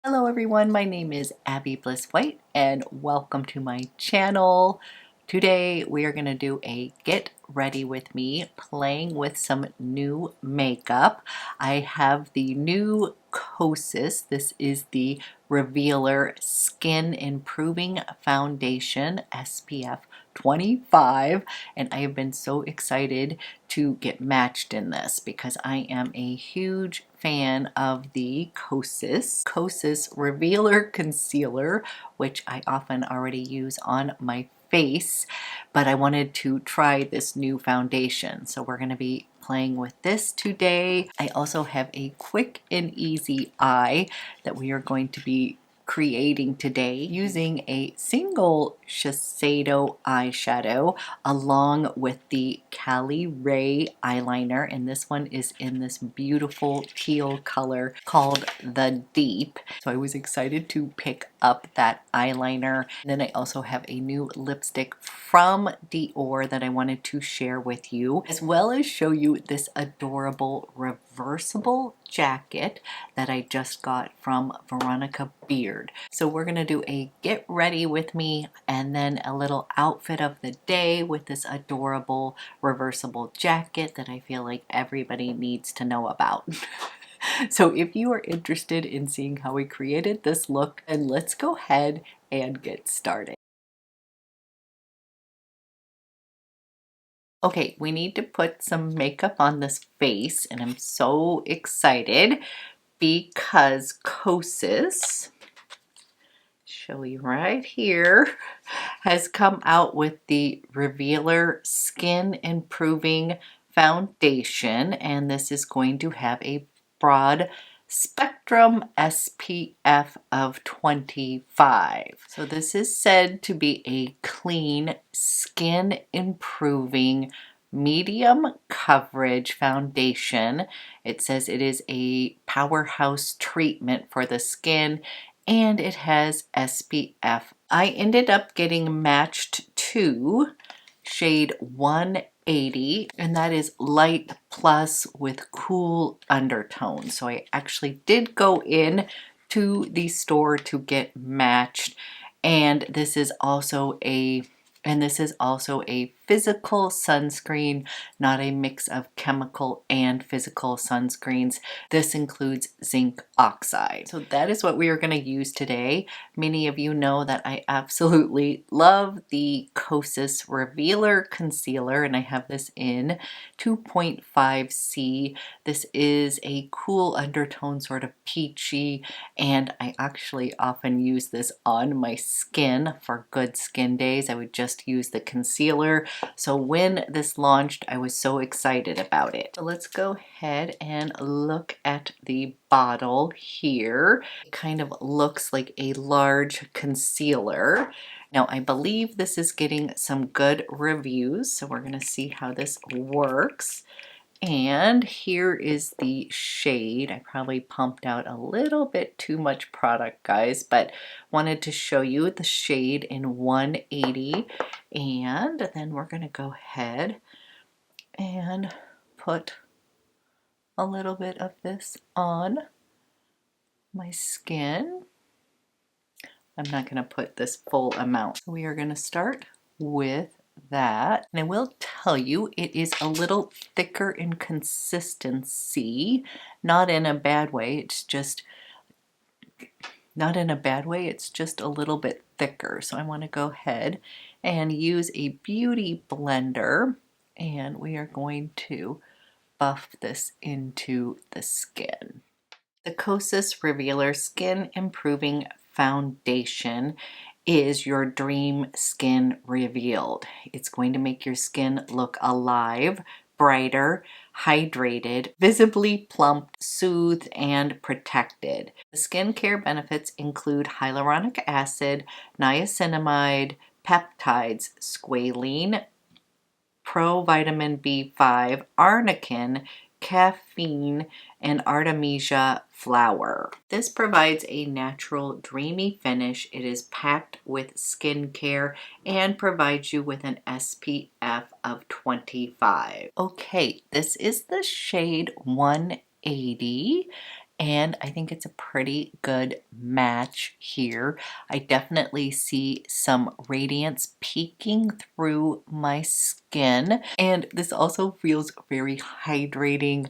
Hello everyone, my name is Abby Bliss White and welcome to my channel. Today we are going to do a get ready with me playing with some new makeup. I have the new Kosas. This is the Revealer Skin Improving Foundation SPF 25 and I have been so excited to get matched in this because I am a huge fan of the Kosas Revealer Concealer, which I often already use on my face, but I wanted to try this new foundation. So we're going to be playing with this today. I also have a quick and easy eye that we are going to be creating today using a single Shiseido eyeshadow along with the Cali Ray eyeliner, and this one is in this beautiful teal color called the Deep. So I was excited to pick up that eyeliner. And then I also have a new lipstick from DIOR that I wanted to share with you, as well as show you this adorable reversible jacket that I just got from Veronica Beard. So we're gonna do a get ready with me and then a little outfit of the day with this adorable reversible jacket that I feel like everybody needs to know about. So if you are interested in seeing how we created this look, then let's go ahead and get started. Okay, we need to put some makeup on this face, and I'm so excited because Kosas, show you right here, has come out with the Revealer Skin Improving Foundation, and this is going to have a broad spectrum SPF of 25. So this is said to be a clean, skin improving, medium coverage foundation. It says it is a powerhouse treatment for the skin and it has SPF. I ended up getting matched to shade 180, and that is light plus with cool undertones. So I actually did go in to the store to get matched, and this is also a physical sunscreen, not a mix of chemical and physical sunscreens. This includes zinc oxide. So that is what we are going to use today. Many of you know that I absolutely love the Kosas Revealer Concealer, and I have this in 2.5C. This is a cool undertone, sort of peachy, and I actually often use this on my skin for good skin days. I would just use the concealer. So when this launched, I was so excited about it. So let's go ahead and look at the bottle here. It kind of looks like a large concealer. Now I believe this is getting some good reviews, so we're going to see how this works. And here is the shade. I probably pumped out a little bit too much product, guys, but wanted to show you the shade in 180. And then we're going to go ahead and put a little bit of this on my skin. I'm not going to put this full amount. We are going to start with that, and I will tell you it is a little thicker in consistency, not in a bad way. It's just not in a bad way, it's just a little bit thicker. So I want to go ahead and use a beauty blender, and we are going to buff this into the skin. The Kosas Revealer Skin Improving Foundation is your dream skin revealed. It's going to make your skin look alive, brighter, hydrated, visibly plumped, soothed, and protected. The skincare benefits include hyaluronic acid, niacinamide, peptides, squalene, provitamin B5, arnica, caffeine, and artemisia flower. This provides a natural, dreamy finish. It is packed with skincare and provides you with an SPF of 25. Okay, this is the shade 180, and I think it's a pretty good match here. I definitely see some radiance peeking through my skin, and this also feels very hydrating,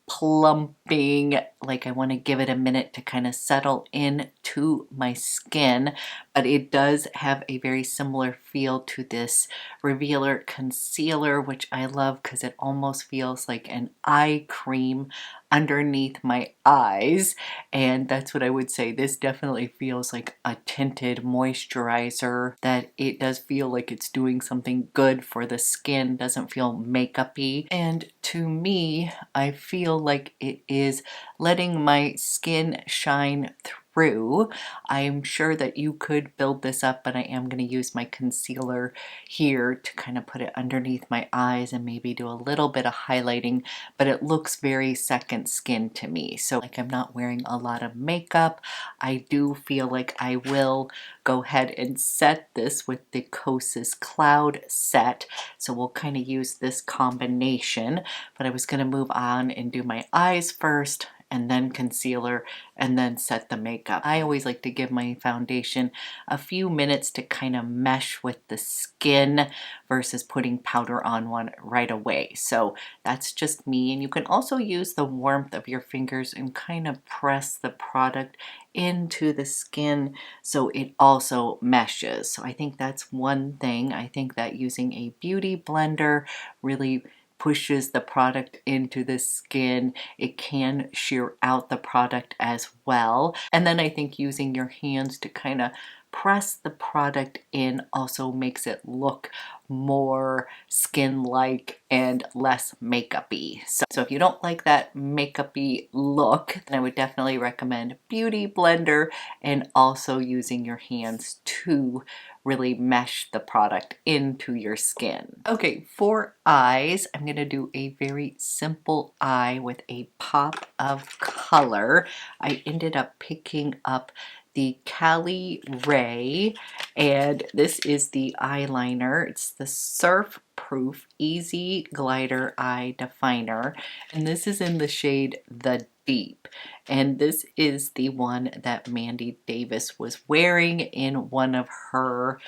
plumping, like I want to give it a minute to kind of settle in to my skin, but it does have a very similar feel to this Revealer concealer, which I love because it almost feels like an eye cream underneath my eyes, and that's what I would say. This definitely feels like a tinted moisturizer, that it does feel like it's doing something good for the skin, doesn't feel makeup-y, and to me, I feel like it is letting my skin shine through. I'm sure that you could build this up, but I am going to use my concealer here to kind of put it underneath my eyes and maybe do a little bit of highlighting, but it looks very second skin to me. So like I'm not wearing a lot of makeup. I do feel like I will go ahead and set this with the Kosas Cloud set. So we'll kind of use this combination, but I was going to move on and do my eyes first and then concealer and then set the makeup. I always like to give my foundation a few minutes to kind of mesh with the skin versus putting powder on one right away. So that's just me, and you can also use the warmth of your fingers and kind of press the product into the skin so it also meshes. So I think that's one thing. I think that using a beauty blender really pushes the product into the skin. It can shear out the product as well. And then I think using your hands to kind of press the product in also makes it look more skin-like and less makeup-y. So if you don't like that makeup-y look, then I would definitely recommend Beauty Blender and also using your hands to really mesh the product into your skin. Okay, for eyes, I'm going to do a very simple eye with a pop of color. I ended up picking up the Cali Ray, and this is the eyeliner. It's the Surf Proof Easy Glider Eye Definer, and this is in the shade The Deep, and this is the one that Mandy Davis was wearing in one of her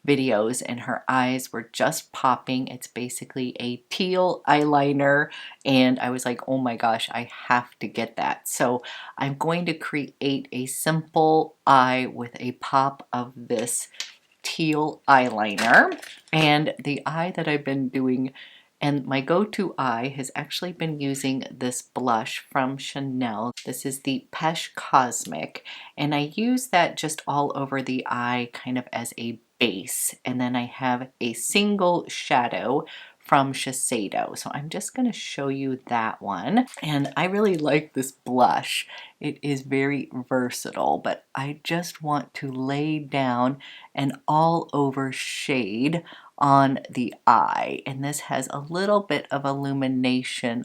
videos, and her eyes were just popping. It's basically a teal eyeliner, and I was like, oh my gosh, I have to get that. So I'm going to create a simple eye with a pop of this teal eyeliner, and the eye that I've been doing, and my go-to eye has actually been using this blush from Chanel. This is the Pesh Cosmic, and I use that just all over the eye kind of as a base, and then I have a single shadow from Shiseido. So I'm just going to show you that one, and I really like this blush. It is very versatile, but I just want to lay down an all over shade on the eye, and this has a little bit of illumination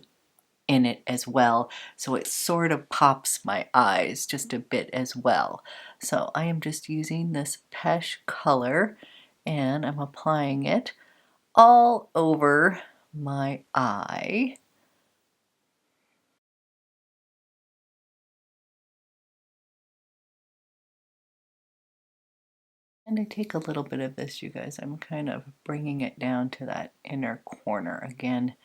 in it as well, so it sort of pops my eyes just a bit as well. So I am just using this Pesh color, and I'm applying it all over my eye. And I take a little bit of this, you guys. I'm kind of bringing it down to that inner corner. Again,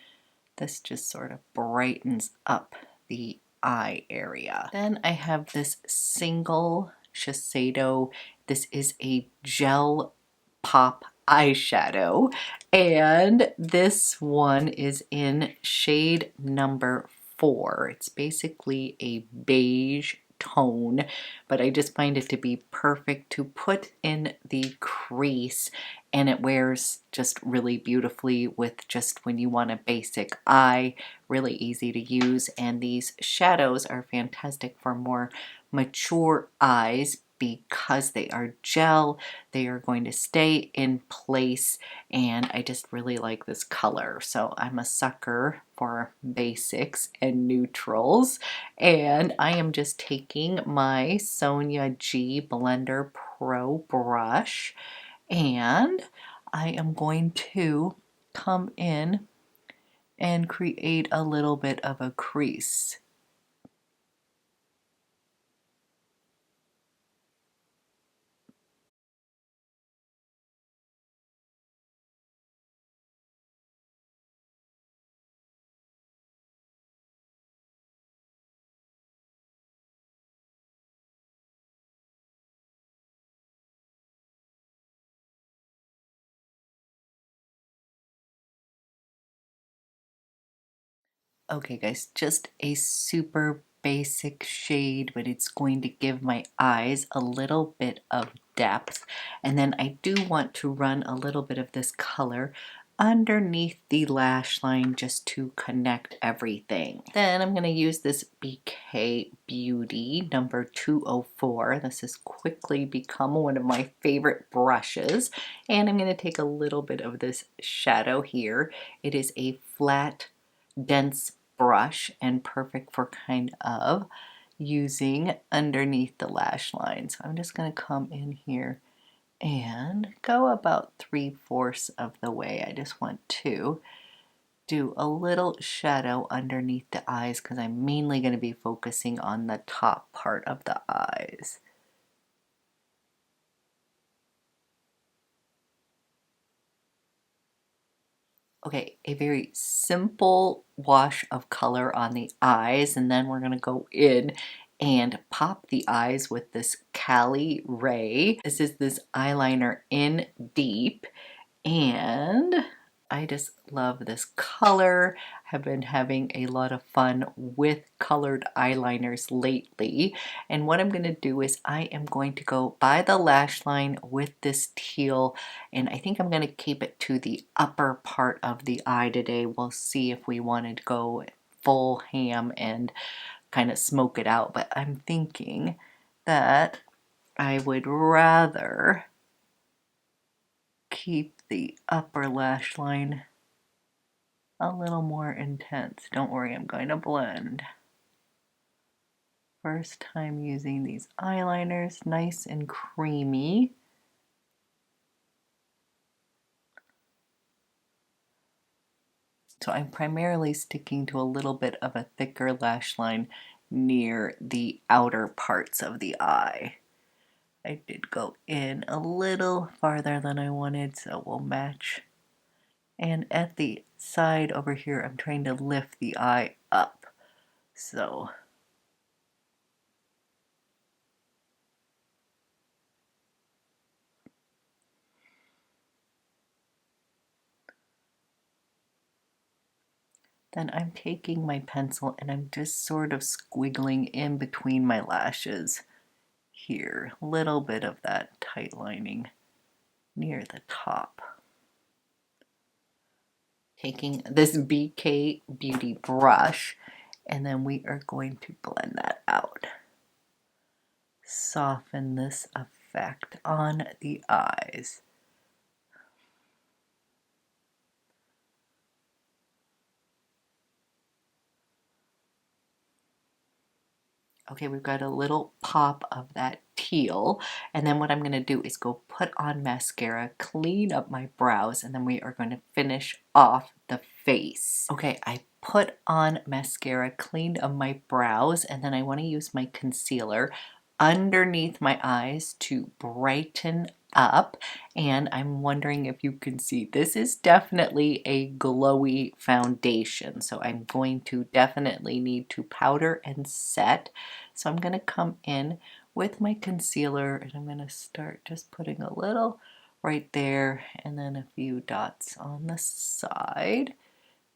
this just sort of brightens up the eye area. Then I have this single Shiseido. This is a gel pop eyeshadow, and this one is in shade number 4. It's basically a beige tone, but I just find it to be perfect to put in the crease, and it wears just really beautifully with just when you want a basic eye, really easy to use. And these shadows are fantastic for more mature eyes because they are gel. They are going to stay in place, and I just really like this color. So I'm a sucker for basics and neutrals, and I am just taking my Sonia G Blender Pro brush, and I am going to come in and create a little bit of a crease. Okay guys, just a super basic shade, but it's going to give my eyes a little bit of depth. And then I do want to run a little bit of this color underneath the lash line just to connect everything. Then I'm going to use this BK Beauty number 204. This has quickly become one of my favorite brushes. And I'm going to take a little bit of this shadow here. It is a flat, dense brush and perfect for kind of using underneath the lash line. So I'm just going to come in here and go about 3/4 of the way. I just want to do a little shadow underneath the eyes because I'm mainly going to be focusing on the top part of the eyes. Okay, a very simple wash of color on the eyes, and then we're going to go in and pop the eyes with this Cali Ray. This is this eyeliner in Deep, and I just love this color. Have been having a lot of fun with colored eyeliners lately. And what I'm going to do is I am going to go by the lash line with this teal, and I think I'm going to keep it to the upper part of the eye today. We'll see if we want to go full ham and kind of smoke it out, but I'm thinking that I would rather keep the upper lash line a little more intense. Don't worry, I'm going to blend. First time using these eyeliners, nice and creamy. So I'm primarily sticking to a little bit of a thicker lash line near the outer parts of the eye. I did go in a little farther than I wanted, so we'll match. And at the side over here, I'm trying to lift the eye up. So then I'm taking my pencil and I'm just sort of squiggling in between my lashes here. A little bit of that tight lining near the top. Taking this BK Beauty brush, and then we are going to blend that out. Soften this effect on the eyes. Okay, we've got a little pop of that teal, and then what I'm going to do is go put on mascara, clean up my brows, and then we are going to finish off the face. Okay, I put on mascara, cleaned up my brows, and then I want to use my concealer underneath my eyes to brighten up. And I'm wondering if you can see, this is definitely a glowy foundation, so I'm going to definitely need to powder and set. So I'm going to come in with my concealer, and I'm going to start just putting a little right there and then a few dots on the side.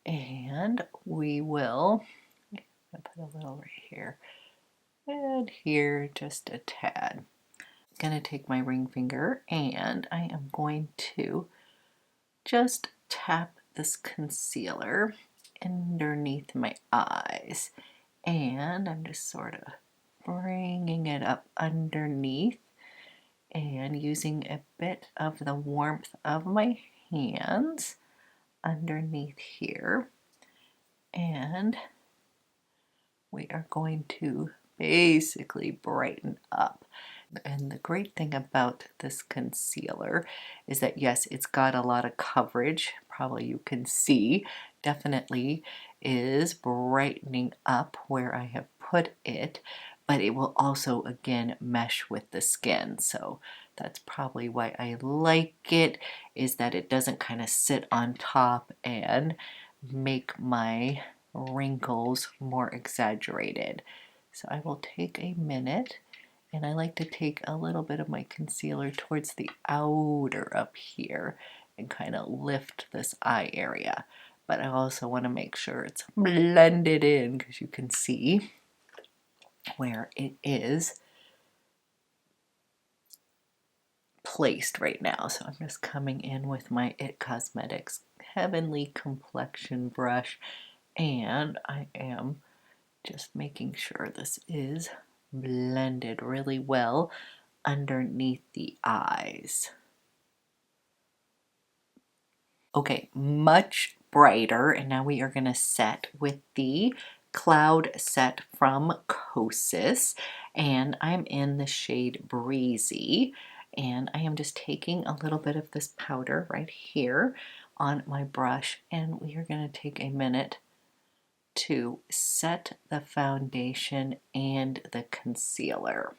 And we will put a little right here and here, just a tad. I'm going to take my ring finger and I am going to just tap this concealer underneath my eyes, and I'm just sort of bringing it up underneath and using a bit of the warmth of my hands underneath here, and we are going to basically brighten up. And the great thing about this concealer is that yes, it's got a lot of coverage, probably you can see, definitely is brightening up where I have put it, but it will also again mesh with the skin. So that's probably why I like it, is that it doesn't kind of sit on top and make my wrinkles more exaggerated. So I will take a minute, and I like to take a little bit of my concealer towards the outer up here and kind of lift this eye area. but I also want to make sure it's blended in because you can see where it is placed right now. So I'm just coming in with my IT Cosmetics Heavenly Complexion brush, and I am just making sure this is blended really well underneath the eyes. Okay, much brighter, and now we are going to set with the Cloud Set from Kosas, and I'm in the shade Breezy, and I am just taking a little bit of this powder right here on my brush, and we are going to take a minute to set the foundation and the concealer.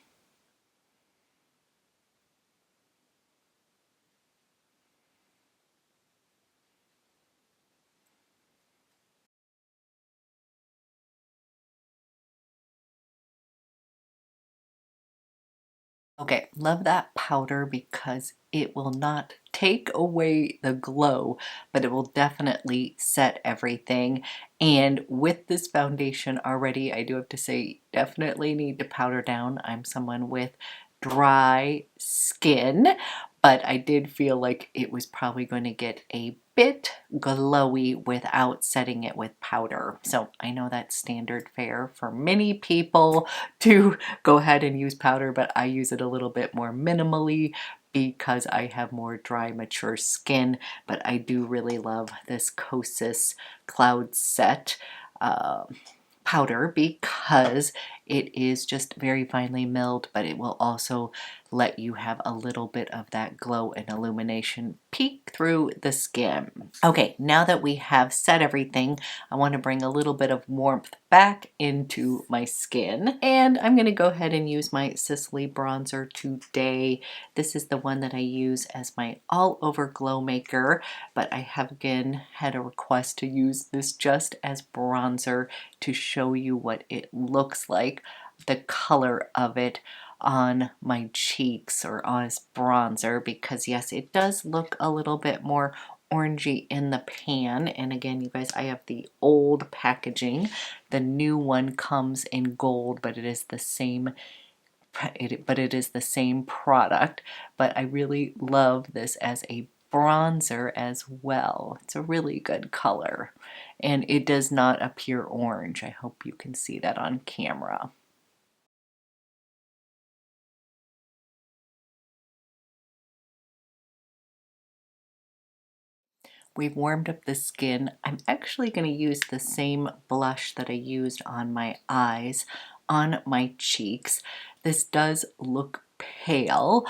Okay, love that powder because it will not take away the glow, but it will definitely set everything. And with this foundation already, I do have to say, definitely need to powder down. I'm someone with dry skin, but I did feel like it was probably going to get a bit glowy without setting it with powder. So I know that's standard fare for many people to go ahead and use powder, but I use it a little bit more minimally because I have more dry, mature skin. But I do really love this Kosas Cloud Set powder because it is just very finely milled, but it will also let you have a little bit of that glow and illumination peek through the skin. Okay, now that we have set everything, I want to bring a little bit of warmth back into my skin, and I'm going to go ahead and use my Sicily bronzer today. This is the one that I use as my all over glow maker, but I have again had a request to use this just as bronzer to show you what it looks like, the color of it on my cheeks or as bronzer, because yes, it does look a little bit more orangey in the pan. And again, you guys, I have the old packaging. The new one comes in gold, but it is the same product. But I really love this as a bronzer as well. It's a really good color, and it does not appear orange. I hope you can see that on camera. We've warmed up the skin. I'm actually going to use the same blush that I used on my eyes on my cheeks. This does look pale,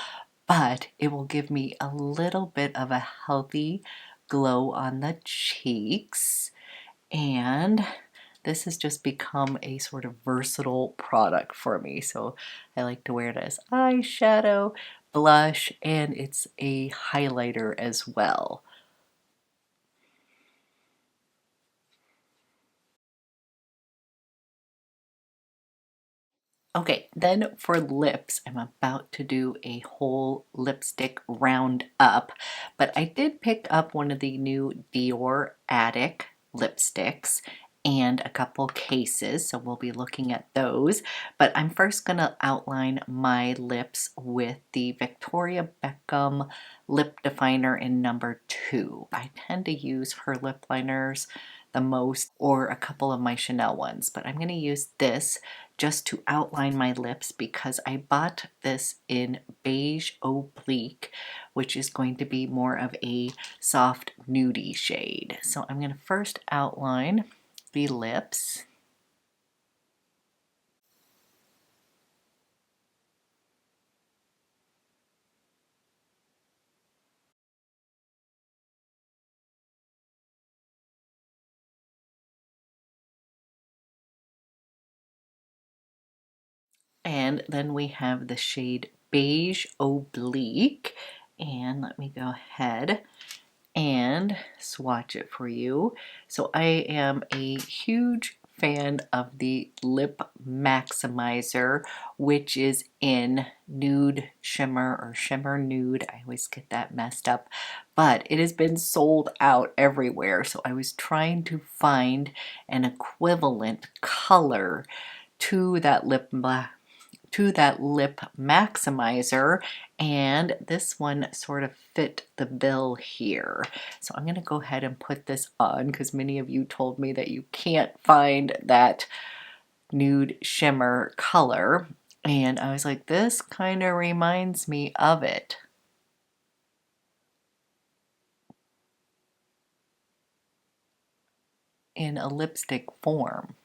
but it will give me a little bit of a healthy glow on the cheeks. And this has just become a sort of versatile product for me. So I like to wear it as eyeshadow, blush, and it's a highlighter as well. Okay, then for lips, I'm about to do a whole lipstick roundup, but I did pick up one of the new DIOR Addict lipsticks and a couple cases, so we'll be looking at those. But I'm first going to outline my lips with the Victoria Beckham Lip Definer in number 2. I tend to use her lip liners the most, or a couple of my Chanel ones, but I'm going to use this just to outline my lips because I bought this in beige oblique, which is going to be more of a soft nudie shade. So I'm going to first outline the lips. And then we have the shade beige oblique. And let me go ahead and swatch it for you. So I am a huge fan of the Lip Maximizer, which is in Nude Shimmer or Shimmer Nude. I always get that messed up, but it has been sold out everywhere. So I was trying to find an equivalent color to that lip maximizer, and this one sort of fit the bill here. So I'm going to go ahead and put this on because many of you told me that you can't find that nude shimmer color, and I was like, this kind of reminds me of it. In a lipstick form.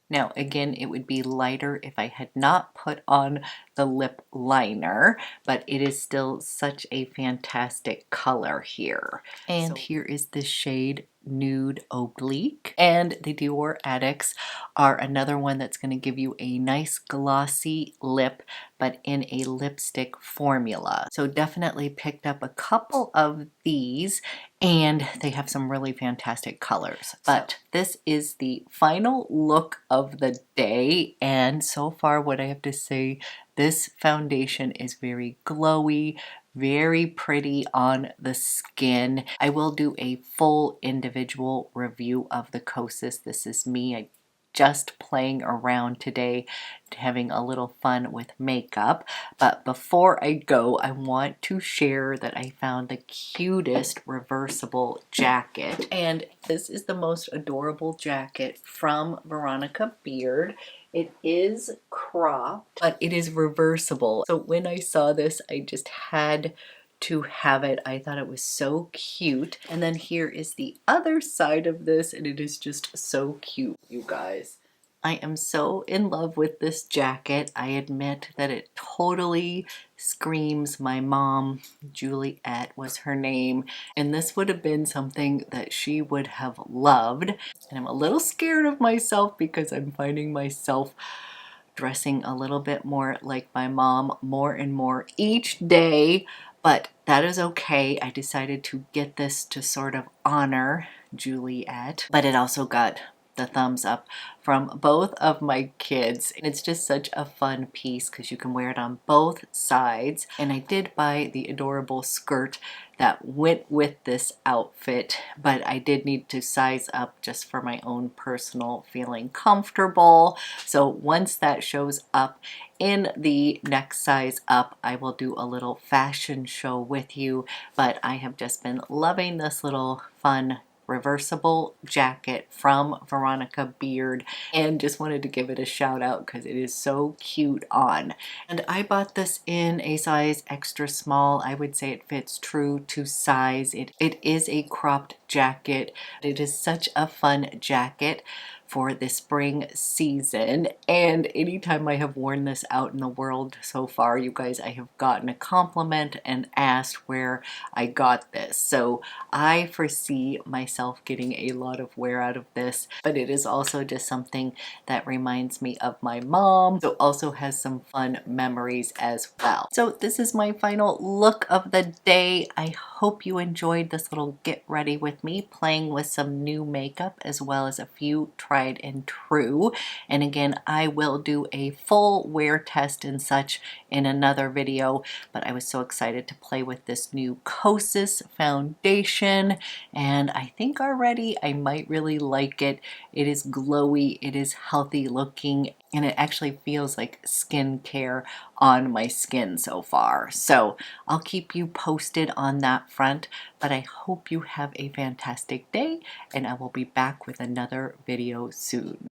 Now, again, it would be lighter if I had not put on the lip liner, but it is still such a fantastic color here. And here is the shade Nude Oblique. And the Dior Addicts are another one that's going to give you a nice glossy lip, but in a lipstick formula. So definitely picked up a couple of these, and they have some really fantastic colors. But this is the final look of the day, and so far what I have to say, this foundation is very glowy, very pretty on the skin. I will do a full individual review of the Kosas. This is me just playing around today, having a little fun with makeup. But before I go, I want to share that I found the cutest reversible jacket. And this is the most adorable jacket from Veronica Beard. It is cropped, but it is reversible. So when I saw this, I just had to have it. I thought it was so cute. And then here is the other side of this, and it is just so cute, you guys. I am so in love with this jacket. I admit that it totally screams my mom. Juliet was her name, and this would have been something that she would have loved. And I'm a little scared of myself because I'm finding myself dressing a little bit more like my mom more and more each day, but that is okay. I decided to get this to sort of honor Juliet, but it also got the thumbs up from both of my kids. And it's just such a fun piece because you can wear it on both sides. And I did buy the adorable skirt that went with this outfit, but I did need to size up just for my own personal feeling comfortable. So once that shows up in the next size up, I will do a little fashion show with you, but I have just been loving this little fun reversible jacket from Veronica Beard, and just wanted to give it a shout out because it is so cute on. And I bought this in a size extra small. I would say it fits true to size. It is a cropped jacket. It is such a fun jacket for the spring season, and anytime I have worn this out in the world so far, you guys, I have gotten a compliment and asked where I got this. So I foresee myself getting a lot of wear out of this, but it is also just something that reminds me of my mom, so also has some fun memories as well. So this is my final look of the day. I hope you enjoyed this little get ready with me, playing with some new makeup as well as a few tried and true. And again, I will do a full wear test and such in another video, but I was so excited to play with this new Kosas foundation, and I think already I might really like it. It is glowy, it is healthy looking, and it actually feels like skincare on my skin so far. So I'll keep you posted on that front, but I hope you have a fantastic day, and I will be back with another video soon.